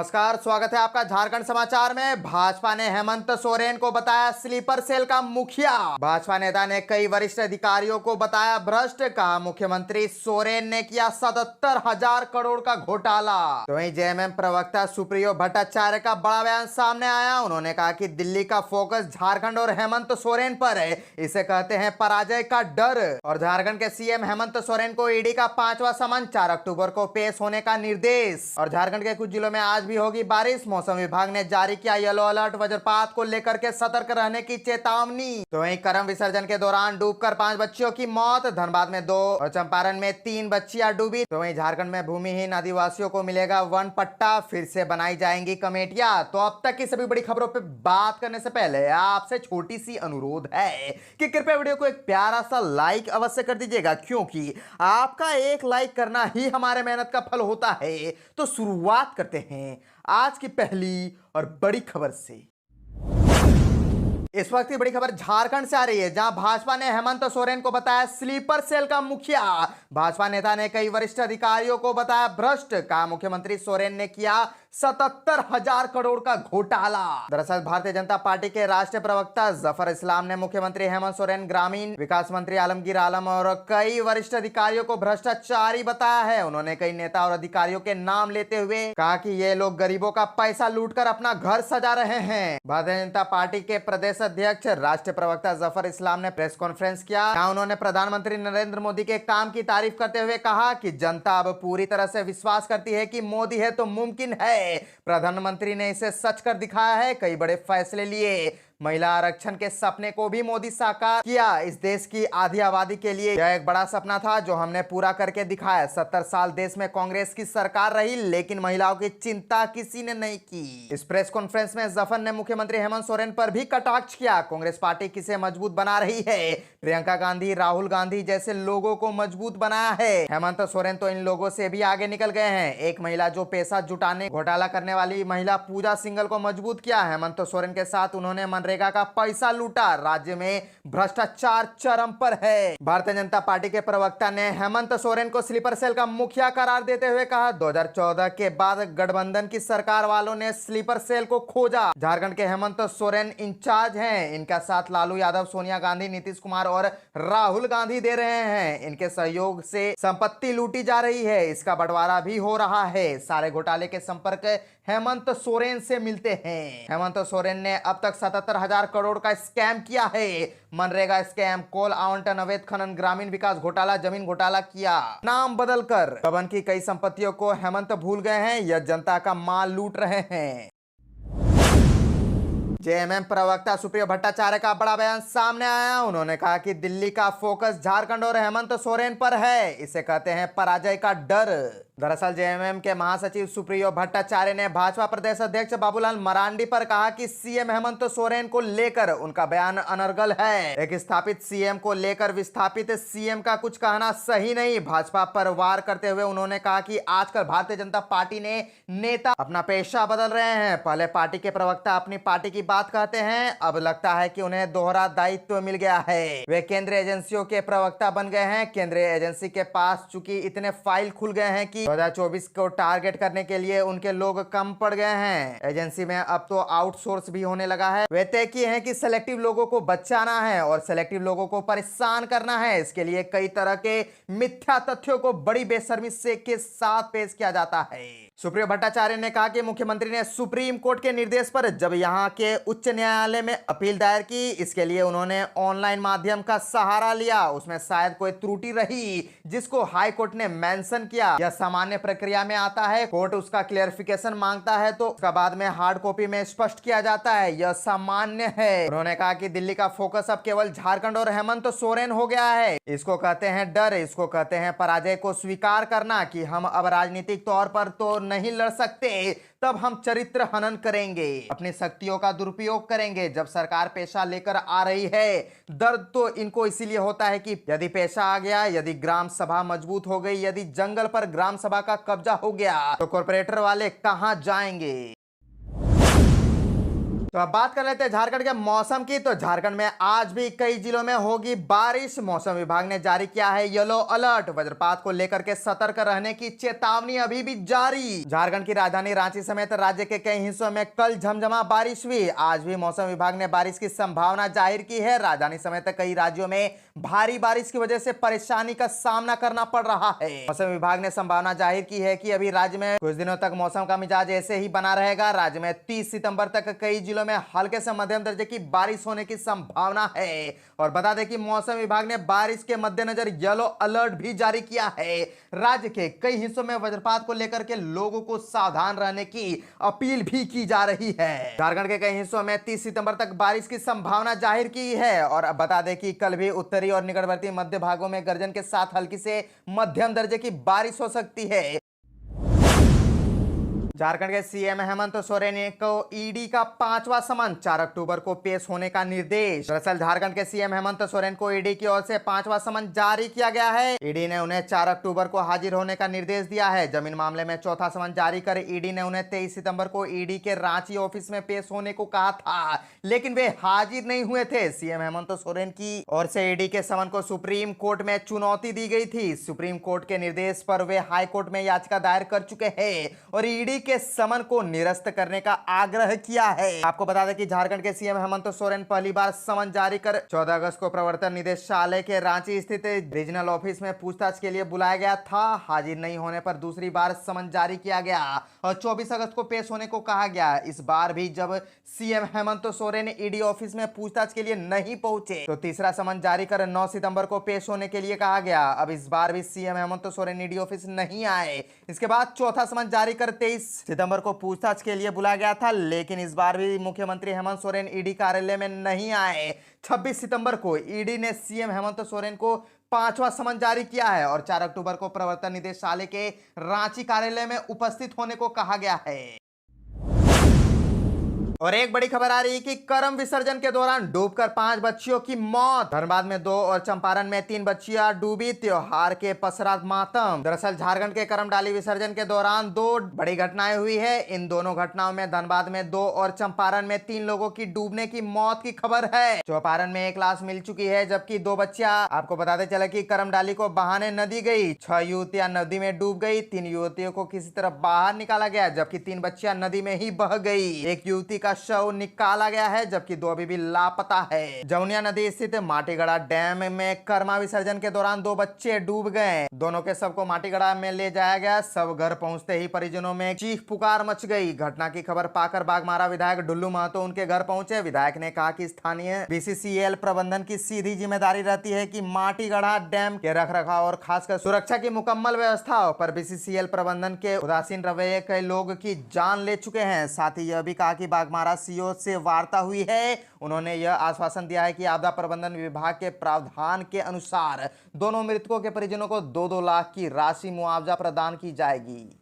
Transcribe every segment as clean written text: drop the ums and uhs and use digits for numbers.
नमस्कार, स्वागत है आपका झारखंड समाचार में। भाजपा ने हेमंत सोरेन को बताया स्लीपर सेल का मुखिया। भाजपा नेता ने कई वरिष्ठ अधिकारियों को बताया भ्रष्ट। कहा मुख्यमंत्री सोरेन ने किया 77,000 करोड़ का घोटाला। तो वहीं जेएमएम प्रवक्ता सुप्रियो भट्टाचार्य का बड़ा बयान सामने आया। उन्होंने कहा कि दिल्ली का फोकस झारखंड और हेमंत सोरेन पर है, इसे कहते हैं पराजय का डर। और झारखंड के सीएम हेमंत सोरेन को ईडी का 5वां समन 4 अक्टूबर को पेश होने का निर्देश। और झारखंड के कुछ जिलों में आज भी होगी बारिश। मौसम विभाग ने जारी किया येलो अलर्ट। वज्रपात को लेकर के सतर्क रहने की चेतावनी। तो वहीं करम विसर्जन के दौरान डूबकर 5 बच्चियों की मौत। धनबाद में 2 और चंपारण में 3 बच्चियां डूबी। तो वहीं झारखंड में भूमिहीन आदिवासियों को मिलेगा वन पट्टा। फिर से बनाई जाएंगी कमेटियां। तो अब तक की सभी बड़ी खबरों पर बात करने से पहले आपसे छोटी सी अनुरोध है कि कृपया वीडियो को एक प्यारा सा लाइक अवश्य कर दीजिएगा, क्योंकि आपका एक लाइक करना ही हमारे मेहनत का फल होता है। तो शुरुआत करते हैं आज की पहली और बड़ी खबर से। इस वक्त की बड़ी खबर झारखंड से आ रही है, जहां भाजपा ने हेमंत सोरेन को बताया स्लीपर सेल का मुखिया। भाजपा नेता ने कई वरिष्ठ अधिकारियों को बताया भ्रष्ट। कहा मुख्यमंत्री सोरेन ने किया 77,000 करोड़ का घोटाला। दरअसल भारतीय जनता पार्टी के राष्ट्रीय प्रवक्ता जफर इस्लाम ने मुख्यमंत्री हेमंत सोरेन, ग्रामीण विकास मंत्री आलमगीर आलम और कई वरिष्ठ अधिकारियों को भ्रष्टाचारी बताया है। उन्होंने कई नेता और अधिकारियों के नाम लेते हुए कहा कि ये लोग गरीबों का पैसा लूटकर अपना घर सजा रहे हैं। भारतीय जनता पार्टी के प्रदेश अध्यक्ष राष्ट्रीय प्रवक्ता जफर इस्लाम ने प्रेस कॉन्फ्रेंस किया। जहां उन्होंने प्रधानमंत्री नरेंद्र मोदी के काम की तारीफ करते हुए कहा कि जनता अब पूरी तरह से विश्वास करती है कि मोदी है तो मुमकिन है। प्रधानमंत्री ने इसे सच कर दिखाया है। कई बड़े फैसले लिए। महिला आरक्षण के सपने को भी मोदी साकार किया। इस देश की आधी आबादी के लिए यह एक बड़ा सपना था जो हमने पूरा करके दिखाया। 70 साल देश में कांग्रेस की सरकार रही, लेकिन महिलाओं की चिंता किसी ने नहीं की। इस प्रेस कॉन्फ्रेंस में जफर ने मुख्यमंत्री हेमंत सोरेन पर भी कटाक्ष किया। कांग्रेस पार्टी किसे मजबूत बना रही है? प्रियंका गांधी, राहुल गांधी जैसे लोगों को मजबूत बनाया है। हेमंत सोरेन तो इन लोगों से भी आगे निकल गए हैं। एक महिला जो पैसा जुटाने घोटाला करने वाली महिला पूजा सिंघल को मजबूत किया। हेमंत सोरेन के साथ उन्होंने मनरेगा का पैसा लूटा। राज्य में भ्रष्टाचार चरम पर है। भारतीय जनता पार्टी के प्रवक्ता ने हेमंत सोरेन को स्लीपर सेल का मुखिया करार देते हुए कहा 2014 के बाद गठबंधन की सरकार वालों ने स्लीपर सेल को खोजा। झारखंड के हेमंत सोरेन इंचार्ज हैं। इनका साथ लालू यादव, सोनिया गांधी, नीतीश कुमार और राहुल गांधी दे रहे हैं। इनके सहयोग से संपत्ति लूटी जा रही है। इसका बंटवारा भी हो रहा है। सारे घोटाले के संपर्क हेमंत सोरेन से मिलते हैं। हेमंत सोरेन ने अब तक 77,000 करोड़ का स्कैम किया है। मनरेगा स्कैम, कोल आवंटन, अवैध खनन, ग्रामीण विकास घोटाला, जमीन घोटाला किया। नाम बदलकर गबन की कई संपत्तियों को हेमंत भूल गए हैं। यह जनता का माल लूट रहे हैं। जेएमएम प्रवक्ता सुप्रियो भट्टाचार्य का बड़ा बयान सामने आया। उन्होंने कहा कि दिल्ली का फोकस झारखंड और हेमंत सोरेन पर है, इसे कहते हैं पराजय का डर। दरअसल जेएमएम के महासचिव सुप्रियो भट्टाचार्य ने भाजपा प्रदेश अध्यक्ष बाबूलाल मरांडी पर कहा कि सीएम हेमंत सोरेन को लेकर उनका बयान अनर्गल है। एक स्थापित सीएम को लेकर विस्थापित सीएम का कुछ कहना सही नहीं। भाजपा पर वार करते हुए उन्होंने कहा कि आजकल भारतीय जनता पार्टी ने नेता अपना पेशा बदल रहे हैं। पहले पार्टी के प्रवक्ता अपनी पार्टी की बात कहते हैं, अब लगता है कि उन्हें दोहरा दायित्व मिल गया है। वे केंद्रीय एजेंसियों के प्रवक्ता बन गए हैं। केंद्रीय एजेंसी के पास चूंकि इतने फाइल खुल गए हैं कि 2024 को टारगेट करने के लिए उनके लोग कम पड़ गए हैं। एजेंसी में अब तो आउटसोर्स भी होने लगा है। वे तय किए हैं कि सेलेक्टिव लोगों को बचाना है और सेलेक्टिव लोगों को परेशान करना है। इसके लिए कई तरह के मिथ्या तथ्यों को बड़ी बेशर्मी से के साथ पेश किया जाता है। सुप्रियो भट्टाचार्य ने कहा कि मुख्यमंत्री ने सुप्रीम कोर्ट के निर्देश पर जब यहां के उच्च न्यायालय में अपील दायर की, इसके लिए उन्होंने ऑनलाइन माध्यम का सहारा लिया। उसमें शायद कोई त्रुटि रही जिसको हाई कोर्ट ने मेंशन किया। यह सामान्य प्रक्रिया में आता है। कोर्ट उसका क्लेरिफिकेशन मांगता है तो उसका बाद में हार्ड कॉपी में स्पष्ट किया जाता है। यह सामान्य है। उन्होंने कहा कि दिल्ली का फोकस अब केवल झारखंड और हेमंत सोरेन हो गया है। इसको कहते हैं डर, इसको कहते हैं पराजय को स्वीकार करना कि हम अब राजनीतिक तौर पर तो नहीं लड़ सकते, तब हम चरित्र हनन करेंगे, अपनी शक्तियों का दुरुपयोग करेंगे। जब सरकार पेशा लेकर आ रही है, दर्द तो इनको इसीलिए होता है कि यदि पेशा आ गया, यदि ग्राम सभा मजबूत हो गई, यदि जंगल पर ग्राम सभा का कब्जा हो गया, तो कॉर्पोरेटर वाले कहां जाएंगे। तो अब बात कर लेते हैं झारखंड के मौसम की। तो झारखंड में आज भी कई जिलों में होगी बारिश। मौसम विभाग ने जारी किया है येलो अलर्ट। वज्रपात को लेकर के सतर्क रहने की चेतावनी अभी भी जारी। झारखंड की राजधानी रांची समेत राज्य के कई हिस्सों में कल झमझमा बारिश हुई। आज भी मौसम विभाग ने बारिश की संभावना जाहिर की है। राजधानी समेत कई राज्यों में भारी बारिश की वजह से परेशानी का सामना करना पड़ रहा है। मौसम विभाग ने संभावना जाहिर की है कि अभी राज्य में कुछ दिनों तक मौसम का मिजाज ऐसे ही बना रहेगा। राज्य में 30 सितंबर तक कई जिलों में हल्के से मध्यम दर्जे की बारिश होने की संभावना है। और बता दें कि मौसम विभाग ने बारिश के मद्देनजर येलो अलर्ट भी जारी किया है। राज्य के कई हिस्सों में वज्रपात को लेकर के लोगों को सावधान रहने की अपील भी की जा रही है। झारखंड के कई हिस्सों में 30 सितंबर तक बारिश की संभावना जाहिर की है। और अब बता दें कि कल भी उत्तरी और निकटवर्ती मध्य भागों में गर्जन के साथ हल्की से मध्यम दर्जे की बारिश हो सकती है। झारखंड के सीएम हेमंत सोरेन को ईडी का 5वां समन 4 अक्टूबर को पेश होने का निर्देश। दरअसल झारखंड के सीएम हेमंत सोरेन को ईडी की ओर से 5वां समन जारी किया गया है। ईडी ने उन्हें 4 अक्टूबर को हाजिर होने का निर्देश दिया है। जमीन मामले में चौथा समन जारी कर ईडी ने उन्हें 23 सितंबर को ईडी के रांची ऑफिस में पेश होने को कहा था, लेकिन वे हाजिर नहीं हुए थे। सीएम हेमंत सोरेन की ओर से ईडी के समन को सुप्रीम कोर्ट में चुनौती दी गई थी। सुप्रीम कोर्ट के निर्देश पर वे हाई कोर्ट में याचिका दायर कर चुके हैं और ईडी के समन को निरस्त करने का आग्रह किया है। आपको बता दें कि झारखंड के सीएम हेमंत सोरेन पहली बार समन जारी कर 14 अगस्त को प्रवर्तन निदेशालय के रांची स्थित रीजनल ऑफिस में पूछताछ के लिए बुलाया गया था। हाजिर नहीं होने पर दूसरी बार समन जारी किया गया और 24 अगस्त को पेश होने को कहा गया। इस बार भी जब CM Hemant Soren ED office में पूछताछ के लिए नहीं पहुंचे तो तीसरा समन जारी कर 9 सितंबर को पेश होने के लिए कहा गया। अब इस बार भी CM Hemant Soren ED office नहीं आए। इसके बाद चौथा समन जारी कर 23 सितंबर को पूछताछ के लिए बुलाया गया था, लेकिन इस बार भी मुख्यमंत्री हेमंत सोरेन ईडी कार्यालय में नहीं आए। 26 सितंबर को ईडी ने सीएम हेमंत सोरेन को 5वां समन जारी किया है और 4 अक्टूबर को प्रवर्तन निदेशालय के रांची कार्यालय में उपस्थित होने को कहा गया है। और एक बड़ी खबर आ रही है कि करम विसर्जन के दौरान डूबकर 5 बच्चियों की मौत। धनबाद में 2 और चंपारण में 3 बच्चियां डूबी। त्योहार के पसरा मातम। दरअसल झारखंड के करम डाली विसर्जन के दौरान 2 बड़ी घटनाएं हुई है। इन दोनों घटनाओं में धनबाद में 2 और चंपारण में 3 लोगों की डूबने की मौत की खबर है। चंपारण में एक लाश मिल चुकी है, जबकि 2 बच्चियां। आपको बताते चले कि करम डाली को बहाने नदी गई। 6 युवतियां नदी में डूब गई। 3 युवतियों को किसी तरह बाहर निकाला गया, जबकि 3 बच्चियां नदी में ही बह गई। एक युवती का शव निकाला गया है, जबकि 2 अभी भी लापता है। जमुनिया नदी स्थित माटीगढ़ा डैम में कर्मा विसर्जन के दौरान 2 बच्चे डूब गए। दोनों के शव को माटीगढ़ा में ले जाया गया। सब घर पहुंचते ही परिजनों में चीख पुकार मच गई। घटना की खबर पाकर बाघमारा विधायक ढुल्लू महतो उनके घर पहुंचे। विधायक ने कहा कि स्थानीय बीसीसीएल प्रबंधन की सीधी जिम्मेदारी रहती है कि माटीगढ़ा डैम के रखरखाव और खासकर सुरक्षा की मुकम्मल व्यवस्था पर बीसीसीएल प्रबंधन के उदासीन रवैये कई लोग की जान ले चुके हैं। साथ ही यह भी कहा कि बाघमारा सीओ से वार्ता हुई है। उन्होंने यह आश्वासन दिया है कि आपदा प्रबंधन विभाग के प्रावधान के अनुसार दोनों मृतकों के परिजनों को 2-2 लाख की राशि मुआवजा प्रदान की जाएगी।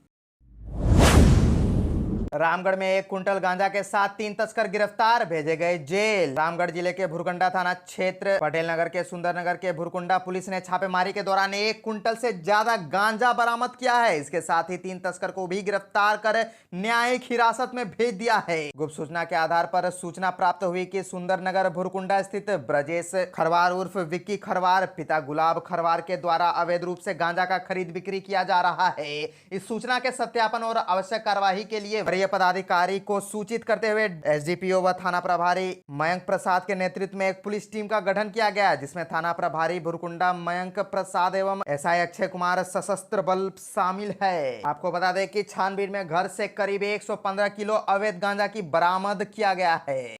रामगढ़ में 1 कुंटल गांजा के साथ 3 तस्कर गिरफ्तार, भेजे गए जेल। रामगढ़ जिले के भुरकुंडा थाना क्षेत्र पटेल नगर के सुंदरनगर के भुरकुंडा पुलिस ने छापेमारी के दौरान 1 कुंटल से ज्यादा गांजा बरामद किया है। इसके साथ ही 3 तस्कर को भी गिरफ्तार कर न्यायिक हिरासत में भेज दिया है। गुप्त सूचना के आधार पर सूचना प्राप्त हुई कि सुंदरनगर भुरकुंडा स्थित ब्रजेश खरवार उर्फ विक्की खरवार पिता गुलाब खरवार के द्वारा अवैध रूप से गांजा का खरीद बिक्री किया जा रहा है। इस सूचना के सत्यापन और आवश्यक कार्यवाही के लिए पदाधिकारी को सूचित करते हुए एसडीपीओ व थाना प्रभारी मयंक प्रसाद के नेतृत्व में एक पुलिस टीम का गठन किया गया, जिसमें थाना प्रभारी भुरकुंडा मयंक प्रसाद एवं एसआई अक्षय कुमार सशस्त्र बल शामिल है। आपको बता दें कि छानबीन में घर से करीब 115 किलो अवैध गांजा की बरामद किया गया है।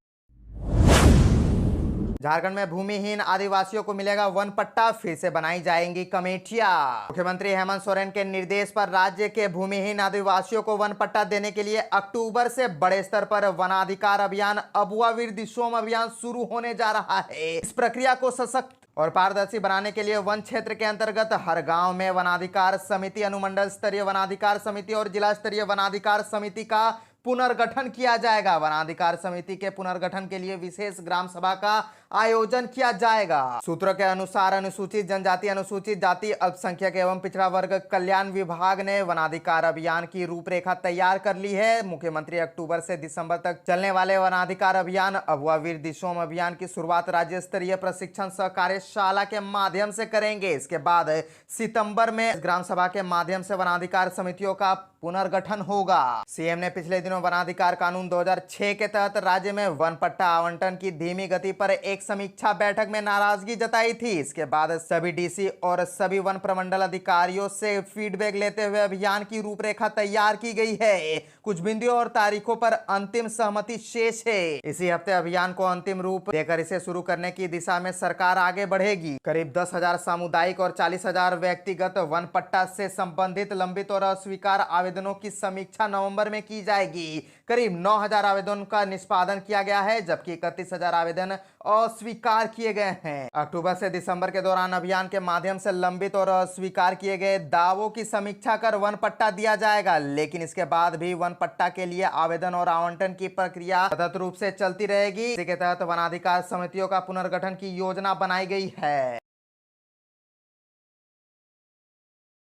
झारखंड में भूमिहीन आदिवासियों को मिलेगा वन पट्टा, फिर से बनाई जाएंगी कमेटियां। मुख्यमंत्री हेमंत सोरेन के निर्देश पर राज्य के भूमिहीन आदिवासियों को वन पट्टा देने के लिए अक्टूबर से बड़े स्तर पर वनाधिकार अभियान अबुआ वीर दिशोम अभियान शुरू होने जा रहा है। इस प्रक्रिया को सशक्त और पारदर्शी बनाने के लिए वन क्षेत्र के अंतर्गत हर गांव में वनाधिकार समिति, अनुमंडल स्तरीय वनाधिकार समिति और जिला स्तरीय वनाधिकार समिति का पुनर्गठन किया जाएगा। वनाधिकार समिति के पुनर्गठन के लिए विशेष ग्राम सभा का आयोजन किया जाएगा। सूत्रों के अनुसार अनुसूचित जनजाति, अनुसूचित जाति, अल्पसंख्यक एवं पिछड़ा वर्ग कल्याण विभाग ने वनाधिकार अभियान की रूपरेखा तैयार कर ली है। मुख्यमंत्री अक्टूबर से दिसंबर तक चलने वाले वनाधिकार अभियान अबुआ वीर दिशोम अभियान की शुरुआत राज्य स्तरीय प्रशिक्षण सह कार्यशाला के माध्यम से करेंगे। इसके बाद सितंबर में ग्राम सभा के माध्यम से वनाधिकार समितियों का पुनर्गठन होगा। सीएम ने पिछले दिनों वनाधिकार कानून 2006 के तहत राज्य में वन पट्टा आवंटन की धीमी गति पर एक समीक्षा बैठक में नाराजगी जताई थी। इसके बाद सभी डीसी और सभी वन प्रमंडल अधिकारियों से फीडबैक लेते हुए अभियान की रूपरेखा तैयार की गई है। कुछ बिंदुओं और तारीखों पर अंतिम सहमति शेष है। इसी हफ्ते अभियान को अंतिम रूप देकर इसे शुरू करने की दिशा में सरकार आगे बढ़ेगी। करीब 10,000 सामुदायिक और 40,000 व्यक्तिगत वन पट्टा से संबंधित लंबित और अस्वीकार आवेदनों की समीक्षा नवंबर में की जाएगी। करीब 9,000 आवेदनों का निष्पादन किया गया है, जबकि 31,000 आवेदन अस्वीकार किए गए हैं। अक्टूबर से दिसंबर के दौरान अभियान के माध्यम से लंबित और अस्वीकार किए गए दावों की समीक्षा कर वन पट्टा दिया जाएगा, लेकिन इसके बाद भी वन पट्टा के लिए आवेदन और आवंटन की प्रक्रिया सतत रूप से चलती रहेगी। इसी के तहत वनाधिकार समितियों का पुनर्गठन की योजना बनाई गई है।